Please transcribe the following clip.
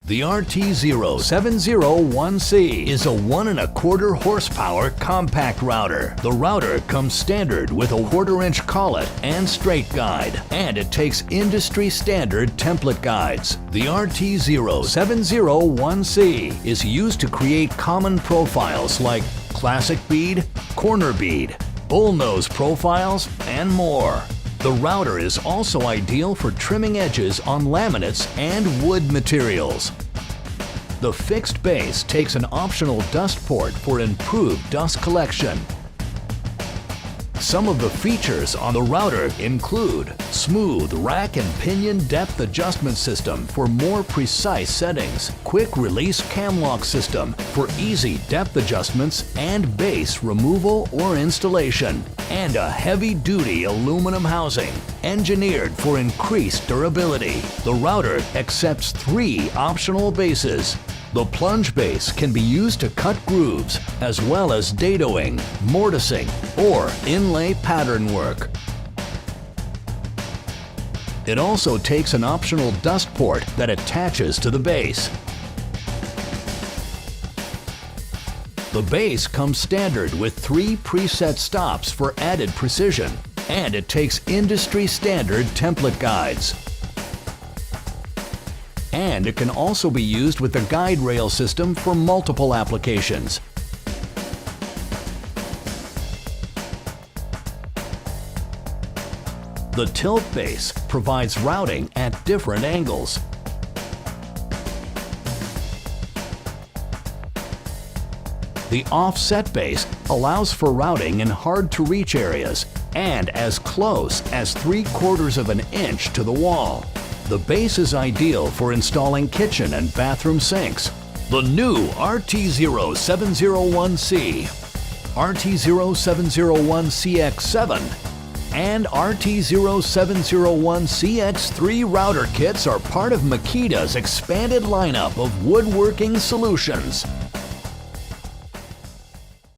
The RT0701C is a 1 1/4 horsepower compact router. The router comes standard with a 1/4 inch collet and straight guide, and it takes industry standard template guides. The RT0701C is used to create common profiles like classic bead, corner bead, bullnose profiles, and more. The router is also ideal for trimming edges on laminates and wood materials. The fixed base takes an optional dust port for improved dust collection. Some of the features on the router include smooth rack and pinion depth adjustment system for more precise settings, quick release cam lock system for easy depth adjustments and base removal or installation, and a heavy-duty aluminum housing engineered for increased durability. The router accepts 3 optional bases. The plunge base can be used to cut grooves, as well as dadoing, mortising, or inlay pattern work. It also takes an optional dust port that attaches to the base. The base comes standard with 3 preset stops for added precision, and it takes industry standard template guides. And it can also be used with the guide rail system for multiple applications. The tilt base provides routing at different angles. The offset base allows for routing in hard-to-reach areas and as close as 3/4 of an inch to the wall. The base is ideal for installing kitchen and bathroom sinks. The new RT0701C, RT0701CX3, and RT0701CX3 router kits are part of MAKITA's expanded lineup of woodworking solutions.